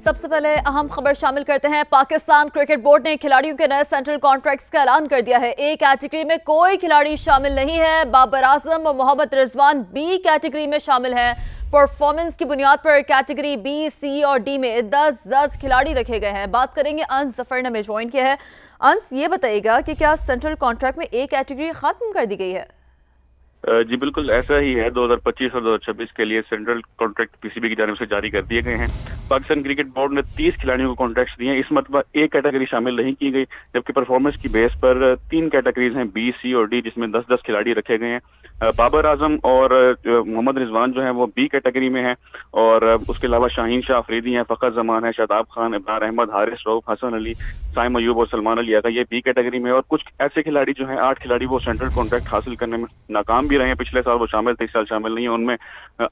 सबसे पहले अहम खबर शामिल करते हैं। पाकिस्तान क्रिकेट बोर्ड ने खिलाड़ियों के नए सेंट्रल कॉन्ट्रैक्ट्स का ऐलान कर दिया है। ए कैटेगरी में कोई खिलाड़ी शामिल नहीं है। बाबर आजम और मोहम्मद रिजवान बी कैटेगरी में शामिल हैं। परफॉर्मेंस की बुनियाद पर कैटेगरी बी, सी और डी में 10-10 खिलाड़ी रखे गए हैं। बात करेंगे, अंस जफर ने हमें ज्वाइन किया है। अंस, ये बताइएगा कि क्या सेंट्रल कॉन्ट्रैक्ट में ए कैटेगरी खत्म कर दी गई है? जी बिल्कुल ऐसा ही है। 2025 और 2026 के लिए सेंट्रल कॉन्ट्रैक्ट पीसीबी की जानिब से जारी कर दिए गए हैं। पाकिस्तान क्रिकेट बोर्ड ने 30 खिलाड़ियों को कॉन्ट्रैक्ट्स दिए हैं। इस मरतबा एक कैटेगरी शामिल नहीं की गई, जबकि परफॉर्मेंस की बेस पर 3 कैटेगरीज हैं, बी, सी और डी, जिसमें 10-10 खिलाड़ी रखे गए हैं। बाबर आजम और मोहम्मद रिजवान जो है वो बी कैटेगरी में है, और उसके अलावा शाहीन शाह अफरीदी हैं, फ़खर जमान है, शादाब खान, इब्रार अहमद, हारिस रऊफ, हसन अली, साइम अयूब और सलमान अली आगा, ये बी कैटेगरी में। और कुछ ऐसे खिलाड़ी जो हैं, 8 खिलाड़ी, वो सेंट्रल कॉन्ट्रैक्ट हासिल करने में नाकाम भी रहे हैं। पिछले साल वो शामिल थे, इस साल शामिल नहीं है। उनमें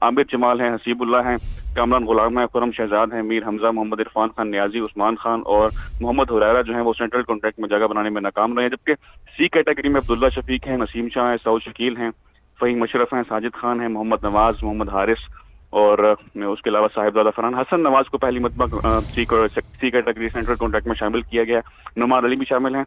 आमिर जमाल हैं, हसीबुल्ला हैं, कामरान गुलाम है, खुरम शहजाद हैं, मीर हमजा, मोहम्मद इरफान खान, नियाजी, उस्मान खान और मोहम्मद हुरैरा जो है वो सेंट्रल कॉन्ट्रैक्ट में जगह बनाने में नाकाम रहे हैं। जबकि सी कैटेगरी में अब्दुल्ला शफीक हैं, नसीम शाह हैं, सऊद शकील हैं, फ़हीम मशरफ हैं, साजिद खान हैं, मोहम्मद नवाज, मोहम्मद हारिस और उसके अलावा साहिबजादा फरहान, हसन नवाज को पहली मरतबा सी कैटेगरी सेंट्रल कॉन्ट्रैक्ट में शामिल किया गया। नुमान अली भी शामिल हैं।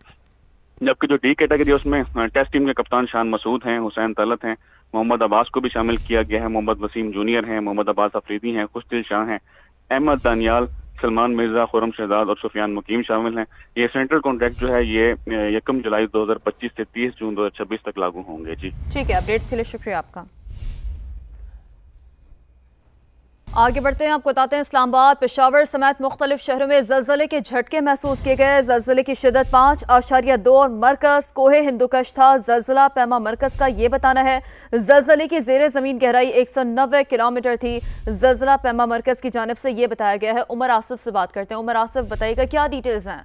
जबकि जो डी कैटेगरी है उसमें टेस्ट टीम के कप्तान शान मसूद हैं, हुसैन तलत हैं, मोहम्मद अब्बास को भी शामिल किया गया है, मोहम्मद वसीम जूनियर हैं, मोहम्मद अब्बास अफरीदी हैं, खुशदिल शाह हैं, अहमद दानियाल, सलमान मिर्जा, खुरम शहजाद और सुफियान मुकीम शामिल हैं। ये सेंट्रल कॉन्ट्रैक्ट जो है ये 1 जुलाई 2025 से 30 जून 2026 तक लागू होंगे। जी ठीक है, अपडेट्स के लिए शुक्रिया आपका। आगे बढ़ते हैं, आपको बताते हैं इस्लामाबाद, पेशावर समेत मुख्तलिफ शहरों में ज़लज़ले के झटके महसूस किए गए। ज़लज़ले की शिद्दत 5.2 और मरकज़ कोहे हिंदुकश था। ज़लज़ला पैमा मरकज़ का ये बताना है। ज़लज़ले की ज़ेरे ज़मीन गहराई 190 किलोमीटर थी। ज़लज़ला पैमा मरकज़ की जानिब से ये बताया गया है। उमर आसिफ से बात करते हैं। उमर आसिफ, बताइएगा क्या डिटेल्स हैं?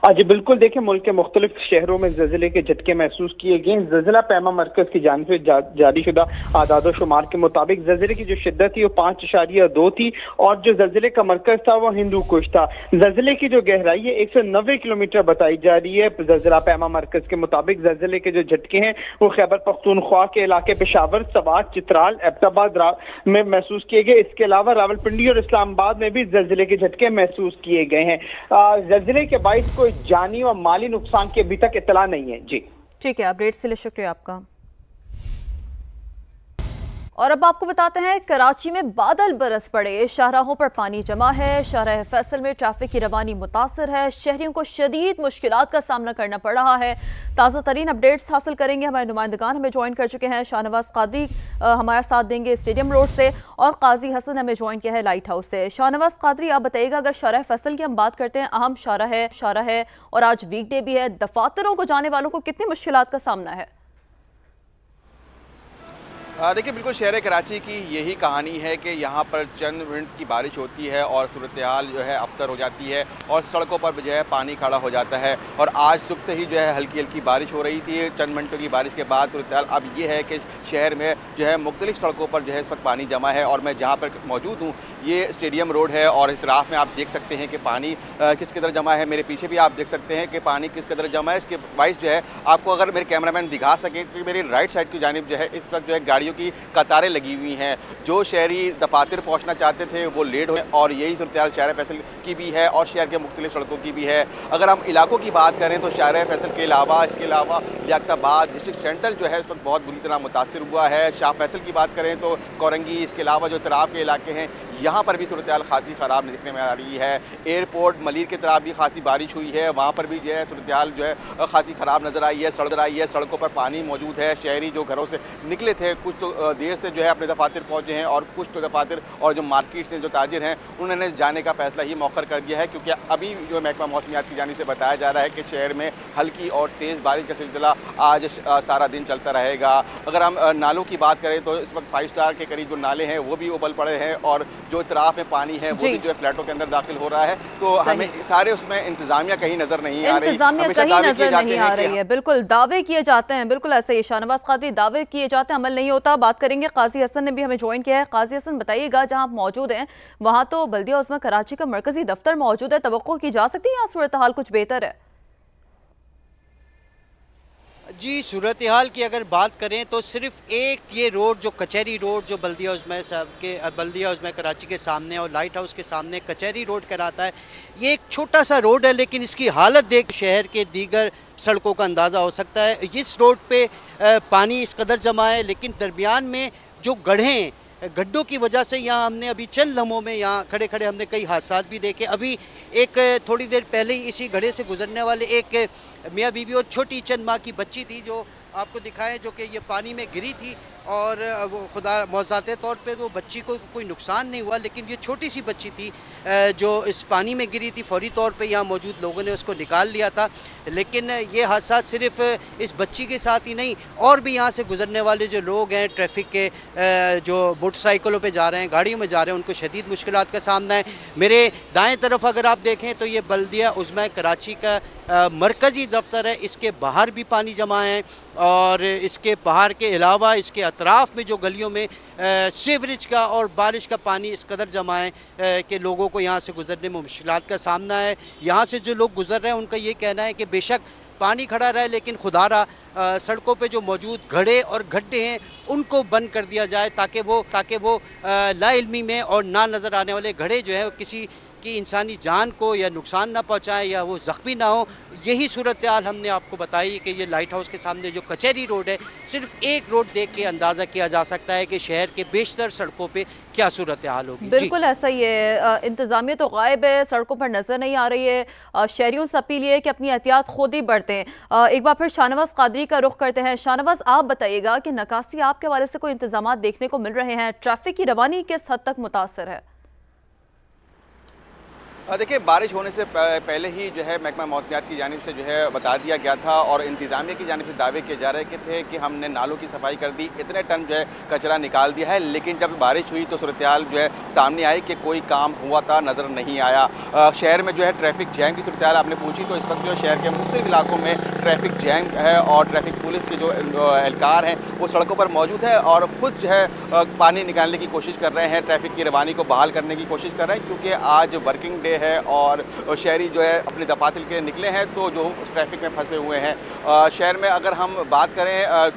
जी बिल्कुल, देखिए मुल्क के मुख्तलिफ शहरों में ज़लज़ले के झटके महसूस किए गए। ज़लज़ला पैमा मरकज़ की जानिब से जारी शुदा आदाद शुमार के मुताबिक ज़लज़ले की जो शिद्दत थी वो 5.2 थी और जो ज़लज़ले का मरकज़ था वो हिंदू कुश था। ज़लज़ले की जो गहराई है 190 किलोमीटर बताई जा रही है। ज़लज़ला पैमा मरकज़ के मुताबिक ज़लज़ले के जो झटके हैं वो खैबर पख्तूनख्वा के इलाके पेशावर, सवात, चित्राल, एबटाबाद में महसूस किए गए। इसके अलावा रावलपिंडी और इस्लामाबाद में भी ज़लज़ले के झटके महसूस किए गए हैं। ज़लज़ले के बाइस कोई जानी और माली नुकसान की अभी तक इत्तला नहीं है। जी ठीक है, अपडेट के लिए शुक्रिया आपका। और अब आपको बताते हैं, कराची में बादल बरस पड़े, शाहराहों पर पानी जमा है। शाहराह फैसल में ट्रैफिक की रवानी मुतासर है। शहरियों को शदीद मुश्किलात का सामना करना पड़ रहा है। ताज़ा तरीन अपडेट्स हासिल करेंगे, हमारे नुमाइंदगान हमें ज्वाइन कर चुके हैं। शाहनवाज कादरी हमारा साथ देंगे स्टेडियम रोड से, और काजी हसन हमें ज्वाइन किया है लाइट हाउस से। शाहनवाज कादरी, आप बताइएगा, अगर शाहराह फैसल की हम बात करते हैं, अहम शाहरा है और आज वीकडे भी है, दफातरों को जाने वालों को कितनी मुश्किलात का सामना है? देखिए बिल्कुल शहर कराची की यही कहानी है कि यहाँ पर चंद मिनट की बारिश होती है और सूरत हाल जो है अबतर हो जाती है और सड़कों पर जो है पानी खड़ा हो जाता है। और आज सुबह से ही जो है हल्की हल्की बारिश हो रही थी। चंद मिनटों की बारिश के बाद सूरत हाल अब ये है कि शहर में जो है मुख्तलिफ सड़कों पर जो है इस वक्त पानी जमा है। और मैं जहाँ पर मौजूद हूँ ये स्टेडियम रोड है और इस तरफ में आप देख सकते हैं कि पानी किस कदर जमा है। मेरे पीछे भी आप देख सकते हैं कि पानी किस कदर जमा है। इसके बाइस जो है आपको अगर मेरे कैमरामैन दिखा सकें तो मेरी राइट साइड की जानिब जो है इस वक्त जो है गाड़ियों की कतारें लगी हुई हैं। जो शहरी दफातर पहुंचना चाहते थे वो लेट हुए और यही सूरत हाल शाहराह फैसल की भी है और शहर के मुख्तलिफ सड़कों की भी है। अगर हम इलाकों की बात करें तो शाहराह फैसल के अलावा इसके अलावा लियाकताबाद डिस्ट्रिक्ट सेंट्रल जो है इस वक्त बहुत बुरी तरह मुतासर हुआ है। शाह फैसल की बात करें तो कोरंगी, इसके अलावा जो तराब के इलाके हैं यहाँ पर भी सूरत हाल खासी ख़राब दिखने में आ रही है। एयरपोर्ट मलिर के तरफ भी खासी बारिश हुई है, वहाँ पर भी जो है सूरत हाल जो है खासी ख़राब नज़र आई है। सड़कों पर पानी मौजूद है। शहरी जो घरों से निकले थे कुछ तो देर से जो है अपने दफातर पहुँचे हैं और कुछ तो दफातर और जो मार्केट से जो ताजिर हैं उन्होंने जाने का फैसला ही मौखर कर दिया है, क्योंकि अभी जो महकमा मौसमियात की जानिब से बताया जा रहा है कि शहर में हल्की और तेज़ बारिश का सिलसिला आज सारा दिन चलता रहेगा। अगर हम नालों की बात करें तो इस वक्त 5 स्टार के करीब जो नाले हैं वो भी उबल पड़े हैं और जो इतराफ में पानी है वो भी जो है फ्लैटों के अंदर दाखिल हो रहा है। तो हमें सारे उसमें इंतजामिया कहीं नजर नहीं आ रही है। बिल्कुल दावे किए जाते हैं, बिल्कुल ऐसे ही शाहनवाज कादरी, दावे किए जाते हैं, अमल नहीं होता। बात करेंगे, काजी हसन ने भी हमें ज्वाइन किया है। काजी हसन, बताइएगा, जहां आप मौजूद हैं वहां तो बल्दिया उस्मा कराची का मरकजी दफ्तर मौजूद है, तवक्को की जा सकती है यहाँ सूरत हाल कुछ बेहतर है? जी, सूरत हाल की अगर बात करें तो सिर्फ एक ये रोड जो कचहरी रोड जो बल्दिया उज़्मा कराची के सामने और लाइट हाउस के सामने कचहरी रोड कहलाता है, ये एक छोटा सा रोड है, लेकिन इसकी हालत देख शहर के दीगर सड़कों का अंदाज़ा हो सकता है। इस रोड पे पानी इस कदर जमा है, लेकिन दरमियान में जो गड्ढों की वजह से यहाँ हमने अभी चंद लम्हों में यहाँ खड़े खड़े हमने कई हादसा भी देखे। अभी एक थोड़ी देर पहले ही इसी गड्ढे से गुजरने वाले एक मियाँ बीवी और छोटी चंद माह की बच्ची थी जो आपको दिखाएं, जो कि ये पानी में गिरी थी और वो खुदा मौज़ाते तौर पे वो बच्ची को कोई नुकसान नहीं हुआ, लेकिन ये छोटी सी बच्ची थी जो इस पानी में गिरी थी। फौरी तौर पे यहाँ मौजूद लोगों ने उसको निकाल लिया था, लेकिन ये हादसा सिर्फ इस बच्ची के साथ ही नहीं, और भी यहाँ से गुजरने वाले जो लोग हैं ट्रैफिक के जो मोटरसाइकिलों पे जा रहे हैं, गाड़ियों में जा रहे हैं, उनको शदीद मुश्किलात का सामना है। मेरे दाएँ तरफ अगर आप देखें तो ये बल्दिया उज़्मा कराची का मरकज़ी दफ्तर है, इसके बाहर भी पानी जमा है और इसके बाहर के अलावा इसके अतराफ़ में जो गलियों में सीवरेज का और बारिश का पानी इस कदर जमा है कि लोगों को यहाँ से गुज़रने में मुश्किलात का सामना है। यहाँ से जो लोग गुज़र रहे हैं उनका ये कहना है कि बेशक पानी खड़ा रहा है, लेकिन खुदारा सड़कों पे जो मौजूद घड़े और गड्ढे हैं उनको बंद कर दिया जाए ताकि वो लाइल्मी में और ना नज़र आने वाले घड़े जो है किसी की इंसानी जान को या नुकसान ना पहुँचाएँ या वो ज़ख्मी ना हो। यही सूरत हाल हमने आपको बताई कि ये लाइट हाउस के सामने जो कचहरी रोड है, सिर्फ एक रोड देख के अंदाज़ा किया जा सकता है कि शहर के बेशतर सड़कों पे क्या सूरत हाल होगी। बिल्कुल ऐसा ही है, इंतज़ामिया तो गायब है, सड़कों पर नज़र नहीं आ रही है। शहरियों से अपील है कि अपनी एहतियात खुद ही बरतें। एक बार फिर शाहनवाज कादरी का रुख करते हैं। शाहनवाज, आप बताइएगा कि नकासी आपके हवाले से कोई इंतजाम देखने को मिल रहे हैं, ट्रैफिक की रवानी किस हद तक मुतासर है? देखिए, बारिश होने से पहले ही जो है महकमा मौसमियात की जानिब से जो है बता दिया गया था और इंतज़ामिया की जानिब से दावे किए जा रहे थे कि हमने नालों की सफाई कर दी, इतने टन जो है कचरा निकाल दिया है, लेकिन जब बारिश हुई तो सूरत हाल जो है सामने आई कि कोई काम हुआ था नज़र नहीं आया। शहर में जो है ट्रैफिक जैम की सूरत हाल आपने पूछी तो इस वक्त जो शहर के मुख्तलिफ इलाकों में ट्रैफिक जैम है और ट्रैफिक पुलिस के जो एहलकार हैं वो सड़कों पर मौजूद है और ख़ुद जो है पानी निकालने की कोशिश कर रहे हैं, ट्रैफिक की रवानी को बहाल करने की कोशिश कर रहे हैं, क्योंकि आज वर्किंग डे है और शहरी जो है अपने दफातर के निकले हैं तो जो उस ट्रैफिक में फंसे हुए हैं। शहर में अगर हम बात करें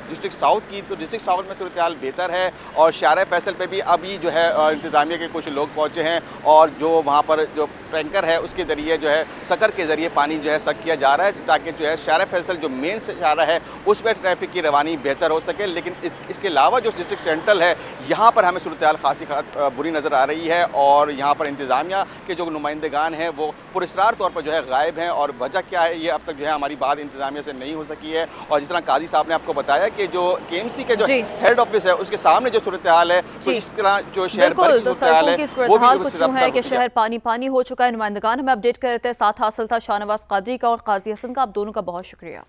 डिस्ट्रिक्ट साउथ की तो डिस्ट्रिक्ट साउथ में सूरत हाल बेहतर है और शाहरा फैसल पे भी अभी जो है इंतज़ामिया के कुछ लोग पहुँचे हैं और जो वहाँ पर जो टैंकर है उसके ज़रिए जो है सकर के ज़रिए पानी जो है सक किया जा रहा है ताकि जो है शाहरा फैसल जो मेन शाहरा है उस पर ट्रैफिक की रवानी बेहतर हो सके। लेकिन इसके अलावा जो डिस्ट्रिक्ट सेंट्रल है यहाँ पर हमें सूरत हाल खासी बुरी नज़र आ रही है और यहाँ पर इंतज़ामिया के जो नुमाइंदगान हैं वो पुरस्कार तौर पर जो है गायब हैं और वजह क्या है ये अब तक जो है हमारी बात इंतज़ामिया से नहीं हो सकी है। और जिस तरह काजी साहब ने आपको बताया कि जो केएमसी के जो हेड ऑफिस है उसके सामने जो सूरत हाल है तो इस तरह जो शहर भर की सूरत हाल है वो भी कुछ है कि शहर पानी पानी हो चुका है। नुमाइंदगान हमें अपडेट कर रहे थे, साथ हासिल था शाहनवाज कादरी का और काजी हसन का। आप दोनों का बहुत शुक्रिया।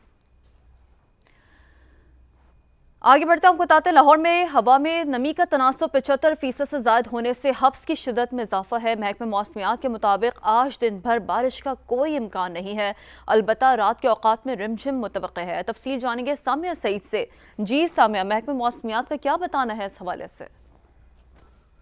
आगे बढ़ते हैं, बताते हैं लाहौर में हवा में नमी का तनासुब 75% से ज़ायद होने से हब्स की शिद्दत में इजाफा है। महकमे मौसमियात के मुताबिक आज दिन भर बारिश का कोई इम्कान नहीं है, अलबत्ता रात के औकात में रिमझिम मुतवक्के है। तफसील जानेंगे सामिया सईद से। जी सामिया, महकमे मौसमियात का क्या बताना है इस हवाले से?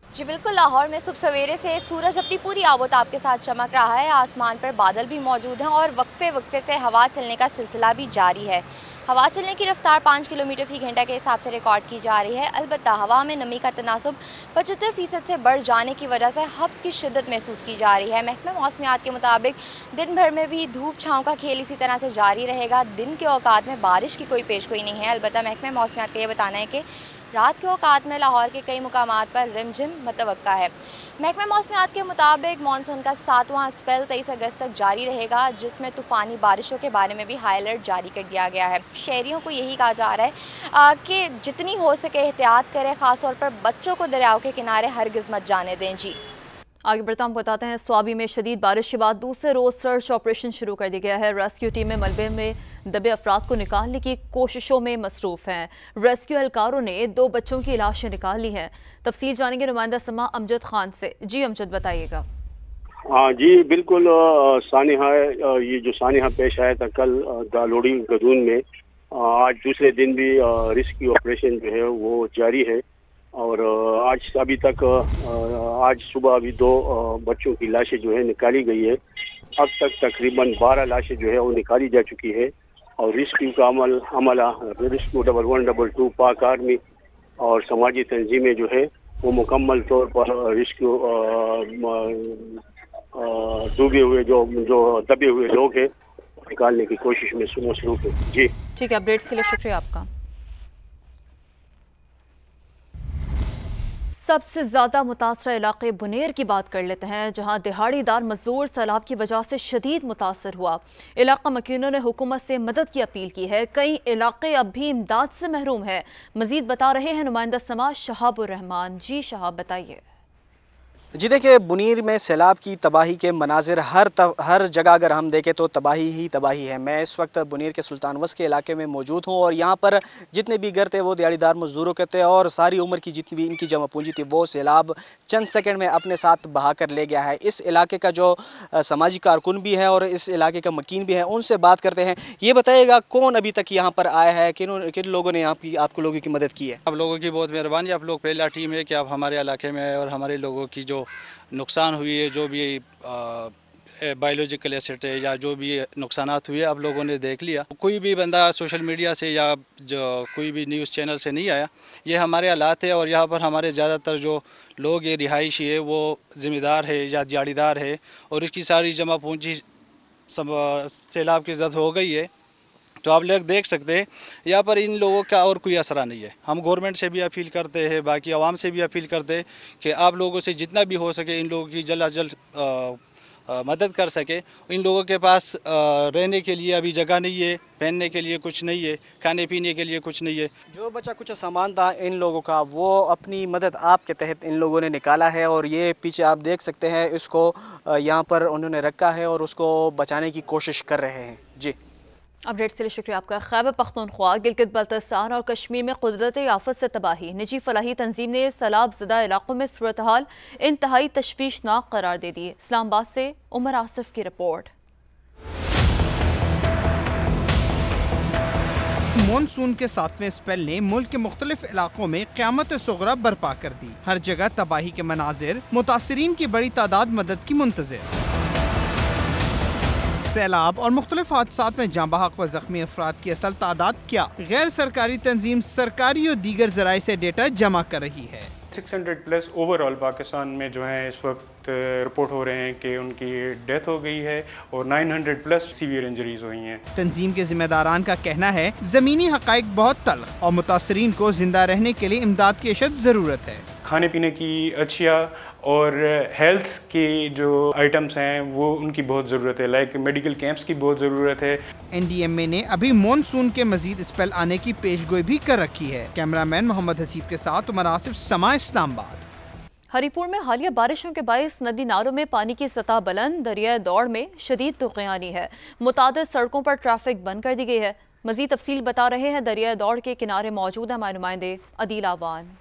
जी बिल्कुल, लाहौर में सुबह सवेरे से सूरज अपनी पूरी आबोताब के साथ चमक रहा है। आसमान पर बादल भी मौजूद हैं और वक्फे वक्फे से हवा चलने का सिलसिला भी जारी है। हवा चलने की रफ्तार 5 किलोमीटर फी घंटा के हिसाब से रिकॉर्ड की जा रही है। अलबत्ता हवा में नमी का तनासुब 75% से बढ़ जाने की वजह से हब्स की शिद्दत महसूस की जा रही है। महकमा मौसमियात के मुताबिक दिन भर में भी धूप छाँव का खेल इसी तरह से जारी रहेगा। दिन के औकात में बारिश की कोई पेशगोई नहीं है। अलबत्ता महकमा मौसमियात का ये बताना है कि रात के औकात में लाहौर के कई मुकामात पर रिमझिम मुतवक्का है। महकमा मौसमियात के मुताबिक मानसून का 7वां स्पेल 23 अगस्त तक जारी रहेगा, जिसमें तूफ़ानी बारिशों के बारे में भी हाई अलर्ट जारी कर दिया गया है। शहरियों को यही कहा जा रहा है कि जितनी हो सके एहतियात करें, ख़ासतौर पर बच्चों को दरियाओं के किनारे हरगिज़ मत जाने दें। जी आगे बढ़ता हम बताते हैं, स्वाबी में शदीद बारिश के बाद दूसरे रोज़ सर्च ऑपरेशन शुरू कर दिया गया है। रेस्क्यू टीमें मलबे में दबे अफराद को निकालने की कोशिशों में मसरूफ़ हैं। रेस्क्यू एहलकारों ने 2 बच्चों की लाशें निकाली हैं। तफसील जानेंगे नुमाइंदा समा अमजद खान से। जी अमजद, बताइएगा। हाँ जी बिल्कुल, सानिहा ये जो सानिहा पेश आया था कल दालोड़ी गदून में, आज दूसरे दिन भी रेस्क्यू ऑपरेशन जो है वो जारी है और आज अभी तक आज सुबह अभी 2 बच्चों की लाशें जो है निकाली गई है। अब तक तकरीबन 12 लाशें जो है वो निकाली जा चुकी है और रेस्क्यू का अमला रेस्क्यू 1112 पाक आर्मी और समाजी तंजीमें जो है वो मुकम्मल तौर पर रेस्क्यू डूबे हुए जो दबे हुए लोग हैं निकालने की कोशिश में मसरूफ है। जी ठीक है, अपडेट्स के लिए शुक्रिया आपका। सबसे ज़्यादा मुतासरा इलाके बुनेर की बात कर लेते हैं, जहां दिहाड़ीदार मजदूर सैलाब की वजह से शदीद मुतासर हुआ। इलाका मकीनों ने हुकूमत से मदद की अपील की है। कई इलाके अब भी इमदाद से महरूम है। मजीद बता रहे हैं नुमाइंदा समाज शहाबुर रहमान। जी शहाब, बताइए। जी देखिए, बुनीर में सैलाब की तबाही के मनाजिर हर जगह अगर हम देखें तो तबाही ही तबाही है। मैं इस वक्त बुनीर के सुल्तानवस के इलाके में मौजूद हूँ और यहाँ पर जितने भी घर थे वो दिहाड़ीदार मजदूरों के थे और सारी उम्र की जितनी भी इनकी जमा पूंजी थी वो सैलाब चंद सेकंड में अपने साथ बहा कर ले गया है। इस इलाके का जो समाजी कारकुन भी है और इस इलाके का मकीन भी है, उनसे बात करते हैं। ये बताइएगा कौन अभी तक यहाँ पर आया है, किन लोगों ने यहाँ की आपको लोगों की मदद की है? आप लोगों की बहुत मेहरबानी। आप लोग पहला टीम है कि आप हमारे इलाके में और हमारे लोगों की जो नुकसान हुई है, जो भी बायोलॉजिकल एसेट है या जो भी नुकसानात हुए आप लोगों ने देख लिया। कोई भी बंदा सोशल मीडिया से या जो कोई भी न्यूज़ चैनल से नहीं आया। ये हमारे हालात है और यहाँ पर हमारे ज़्यादातर जो लोग ये रिहायशी है वो ज़िम्मेदार है या दिहाड़ीदार है और इसकी सारी जमा पूंजी सैलाब की जद हो गई है। तो आप लोग देख सकते हैं यहाँ पर इन लोगों का और कोई असरा नहीं है। हम गवर्नमेंट से भी अपील करते हैं, बाकी आवाम से भी अपील करते हैं कि आप लोगों से जितना भी हो सके इन लोगों की जल्द अज जल्द मदद कर सके। इन लोगों के पास रहने के लिए अभी जगह नहीं है, पहनने के लिए कुछ नहीं है, खाने पीने के लिए कुछ नहीं है। जो बचा कुछ सामान था इन लोगों का वो अपनी मदद आपके तहत इन लोगों ने निकाला है और ये पीछे आप देख सकते हैं इसको यहाँ पर उन्होंने रखा है और उसको बचाने की कोशिश कर रहे हैं। जी अपडेट्स के लिए शुक्रिया आपका। खैबर पख्तूनख्वा, गिलगित बल्तिस्तान और कश्मीर में कुदरती आफत से तबाही। निजी फलाही तंजीम ने सैलाब ज़दा इलाकों में सूरत हाल इंतहाई तशवीशनाक करार दे दी। इस्लामाबाद से उमर आसिफ की रिपोर्ट। मॉनसून के 7वें स्पेल ने मुल्क के मुख्तलिफ इलाकों में क़यामत सुगरा बर्पा कर दी। हर जगह तबाही के मनाजिर, मुतासिरीन की बड़ी तादाद मदद की मुंतज़िर। सैलाब और मुख्तलिफ हादसात में जाँ बहक व जख्मी अफराद की असल तादाद क्या? गैर सरकारी तंजीम सरकारी और दीगर जराए से डेटा जमा कर रही है। 600 प्लस ओवरऑल पाकिस्तान में जो है इस वक्त रिपोर्ट हो रहे हैं कि उनकी डेथ हो गई है और 900 प्लस सीवियर इंजरीज हुई हैं। तंजीम के जिम्मेदारान का कहना है ज़मीनी हक़ाइक़ बहुत तल्ख और मुतासरीन को जिंदा रहने के लिए इमदाद की अशद ज़रूरत है। खाने पीने की अशिया और हेल्थ के जो आइटम्स हैं वो उनकी बहुत ज़रूरत है, लाइक मेडिकल कैंप्स की बहुत ज़रूरत है। NDMA ने अभी मॉनसून के मजीद स्पेल आने की पेशगोई भी कर रखी है। कैमरामैन मोहम्मद हसीब के साथ उमर आसिफ, समा इस्लामाबाद। हरीपुर में हालिया बारिशों के बायस नदी नालों में पानी की सतह बुलंद। दरिया दौड़ में शदीद तुग़यानी है। मुतादिद सड़कों पर ट्रैफिक बंद कर दी गई है। मजीद तफसील बता रहे हैं दरिया दौड़ के किनारे मौजूद है हमारे नुमाइंदे अदील आवान।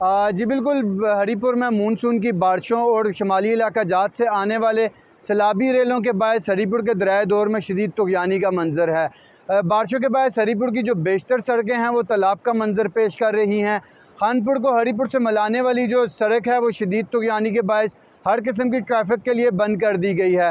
जी बिल्कुल, हरीपुर में मानसून की बारिशों और शमाली इलाका जात से आने वाले सैलाबी रेलों के बायस हरीपुर के दरिया दौर में शदीद तुग़यानी का मंजर है। बारिशों के बायस हरीपुर की जो बेशतर सड़कें हैं वो तालाब का मंजर पेश कर रही हैं। खानपुर को हरीपुर से मिलाने वाली जो सड़क है वो शदीद तुग़यानी के बायस हर किस्म की ट्रैफिक के लिए बंद कर दी गई है।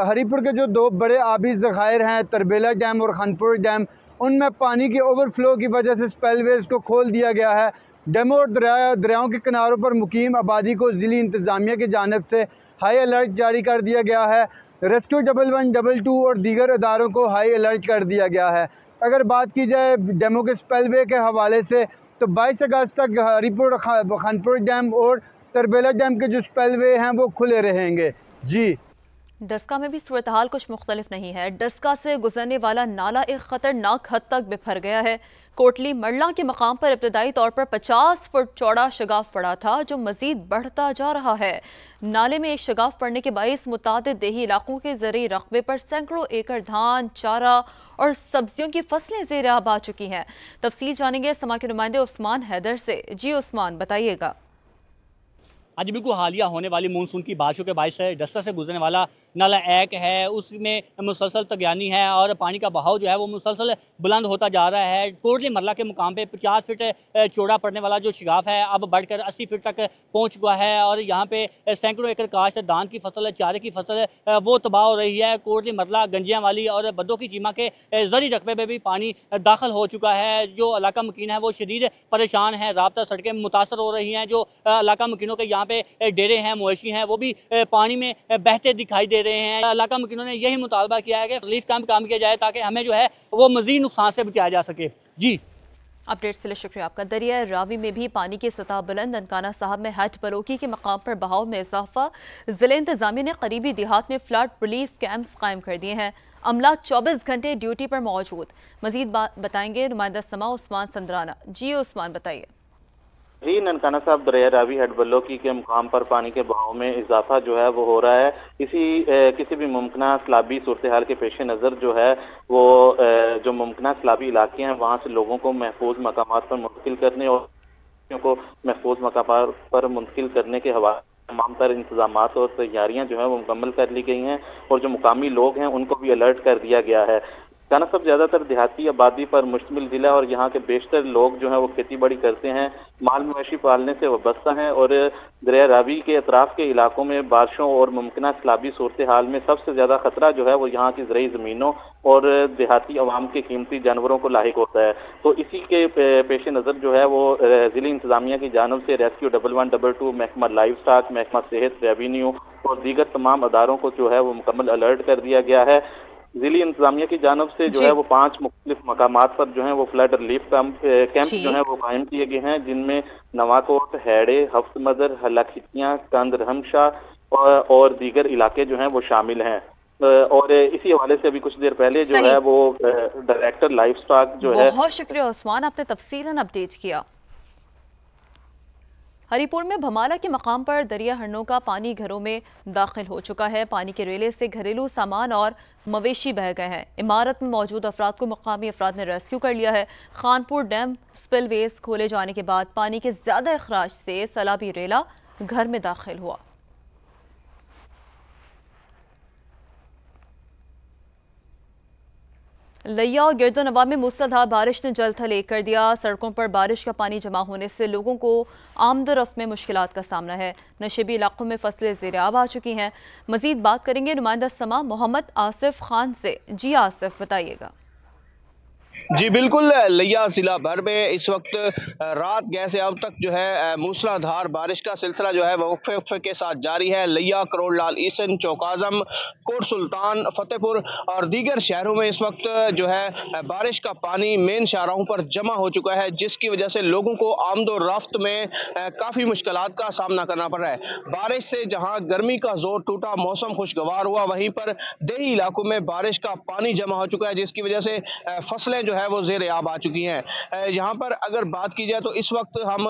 हरीपुर के जो दो बड़े आबी ज़खायर हैं, तरबेला डैम और खानपुर डैम, उनमें पानी के ओवरफ्लो की वजह से स्पेलवेज़ को खोल दिया गया है। डैमों और दरियाओं के किनारों पर मुकीम आबादी को ज़िली इंतज़ामिया की जानिब से हाई अलर्ट जारी कर दिया गया है। रेस्क्यू 112 और दीगर इदारों को हाई अलर्ट कर दिया गया है। अगर बात की जाए डैमों के स्पेलवे के हवाले से तो 22 अगस्त तक हरीपुर, खानपुर डैम और तरबेला डैम के जो स्पेलवे हैं वो खुले रहेंगे। जी डस्का में भी सूरत हाल कुछ मुख्तलिफ नहीं है। डस्का से गुजरने वाला नाला एक ख़तरनाक हद तक बिफर गया है। कोटली मरला के मकाम पर इब्तदाई तौर पर 50 फुट चौड़ा शगाफ पड़ा था जो मजीद बढ़ता जा रहा है। नाले में एक शगाफ पड़ने के बायस मुतादिद देही इलाकों के ज़रिए रकबे पर सैकड़ों एकड़ धान, चारा और सब्जियों की फसलें ज़ेर आब आ चुकी हैं। तफसील जानेंगे समा के नुमाइंदे उस्मान हैदर से। जी उस्मान, बताइएगा। आज बिल्कुल हालिया होने वाली मानसून की बारिशों के बायस से रस्ता से गुजरने वाला नाला एक है, उसमें मुसलसल तगयानी है और पानी का बहाव जो है वो मुसलसल बुलंद होता जा रहा है। कोटली मरला के मुकाम पे 50 फीट चौड़ा पड़ने वाला जो शिगाफ है अब बढ़कर 80 फीट तक पहुंच चुका है और यहाँ पे सैकड़ों एकड़ काश्त धान की फसल, चारे की फसल वो तबाह हो रही है। कोटली मरला, गंजियाँ वाली और बद्दो की चीमा के ज़री रकबे में भी पानी दाखिल हो चुका है। जो इलाका मकीन है वो शदीद परेशान है, राब्ता सड़कें मुतासर हो रही हैं। जो इलाका मकीनों के यहाँ पे डेरे हैं, मवेशी हैं, वो भी पानी में बहते दिखाई दे रहे हैं। इलाका मकीनों ने यही मुतालबा किया है कि रिलीफ कैंप काम किया जाए ताकि हमें जो है वो मज़ीद नुकसान से बचाया जा सके। जी, अपडेट के लिए शुक्रिया आपका। दरिया रावी में भी पानी की सतह बुलंद, ननकाना साहब में हेड बलोकी के मकाम पर बहाव में इजाफा। जिले इंतजामिया ने करीबी देहात में फ्लड रिलीफ कैंप्स कायम कर दिए हैं। अमला 24 घंटे ड्यूटी पर मौजूद। मजीद बताएंगे नुमाइंदा समा उस्मान संदराना। जी उस्मान, बताइए। जी, ननकाना साहब दरिया रावी हेड बलोकी के मुकाम पर पानी के बहाव में इजाफा जो है वो हो रहा है। किसी भी मुमकिना सैलाबी सूरत हाल के पेश नज़र जो है वो जो मुमकिना सैलाबी इलाके हैं वहाँ से लोगों को महफूज मकामात पर मुंतकिल करने और को महफूज मकामात पर मुंतकिल करने के हवाले तमाम तर इंतजाम और तैयारियाँ जो है वो मुकम्मल कर ली गई हैं और जो मुकामी लोग हैं उनको भी अलर्ट कर दिया गया है। ननकाना साहब ज़्यादातर देहाती आबादी पर मुश्तमिल ज़िला और यहाँ के बेशतर लोग जो हैं वो खेती बाड़ी करते हैं, माल मवेशी पालने से वाबस्ता हैं और दरिया रावी के अतराफ के इलाकों में बारिशों और मुमकिना सैलाबी सूरत हाल में सबसे ज़्यादा खतरा जो है वो यहाँ की ज़रई ज़मीनों और देहाती अवाम के कीमती जानवरों को लाहिक होता है। तो इसी के पेश नज़र जो है वो ज़िली इंतजामिया की जानब से रेस्क्यू 1112, महकमा लाइव स्टॉक, महकमा सेहत, रेवेन्यू और दीगर तमाम अदारों को जो है वो मुकम्मल अलर्ट कर दिया गया है। जिली इंतजामिया की जानब से जो है वो 5 मुख्तलिफ मकामात पर जो है वो फ्लड रिलीफ कैंप जो है वो कायम किए गए हैं, जिनमें नवाकोट, हैड़े, हफ्त मदर, हलाखितियाँ, कंद, रहमशाह और दीगर इलाके जो हैं वो शामिल हैं। और इसी हवाले से अभी कुछ देर पहले जो है वो डायरेक्टर लाइफ स्टॉक जो है। बहुत शुक्रिया उस्मान, आपने तफसीलन अपडेट किया। हरिपुर में भमाला के मकाम पर दरिया हरनों का पानी घरों में दाखिल हो चुका है। पानी के रेले से घरेलू सामान और मवेशी बह गए हैं। इमारत में मौजूद अफराद को मकामी अफराद ने रेस्क्यू कर लिया है। खानपुर डैम स्पिलवेज खोले जाने के बाद पानी के ज्यादा अखराज से सैलाबी रेला घर में दाखिल हुआ। लिया और गिरदोनवा में मूसलाधार बारिश ने जलथल एक कर दिया। सड़कों पर बारिश का पानी जमा होने से लोगों को आमदोरफ्त में मुश्किलात का सामना है। नशेबी इलाकों में फसलें ज़ेर-ए-आब आ चुकी हैं। मजीद बात करेंगे नुमाइंदा समा मोहम्मद आसिफ खान से। जी आसिफ, बताइएगा। जी बिल्कुल, लिया जिला भर में इस वक्त रात गए से अब तक जो है मूसलाधार बारिश का सिलसिला जो है वो वक्फे के साथ जारी है। लिया, करोड़ लाल ईसन, चौकाज़म, कोट सुल्तान, फतेहपुर और दीगर शहरों में इस वक्त जो है बारिश का पानी मेन शाहराहों पर जमा हो चुका है, जिसकी वजह से लोगों को आमदोरफ्त में काफ़ी मुश्किलात का सामना करना पड़ रहा है। बारिश से जहाँ गर्मी का जोर टूटा, मौसम खुशगवार हुआ, वहीं पर देही इलाकों में बारिश का पानी जमा हो चुका है, जिसकी वजह से फसलें जो है वो ज़ेर-ए-आब आ चुकी हैं। यहाँ पर अगर बात की जाए तो इस वक्त हम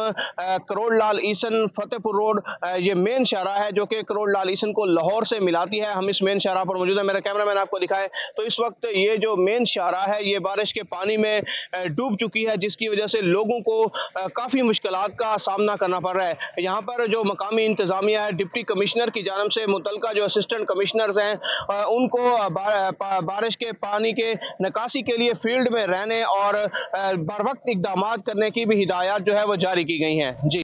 करोड़ लाल ईसन फतेहपुर रोड, ये मेन शाहराह है जो कि करोड़ लाल ईसन को लाहौर से मिलाती है। हम इस मेन शाहराह पर मौजूद है, मेरा कैमरामैन आपको दिखाए तो इस वक्त ये जो मेन शाहराह है ये बारिश के पानी में डूब चुकी है, जिसकी वजह से लोगों को काफ़ी मुश्किलात का सामना करना पड़ रहा है। यहाँ पर जो मकामी इंतजामिया है, डिप्टी कमिश्नर की जानब से मुतलका जो असिस्टेंट कमिश्नर्स हैं उनको बारिश के पानी के निकासी के लिए फील्ड में रहने और बर वक्त इक़दाम करने की भी हिदायत जो है वो जारी की गई हैं। जी।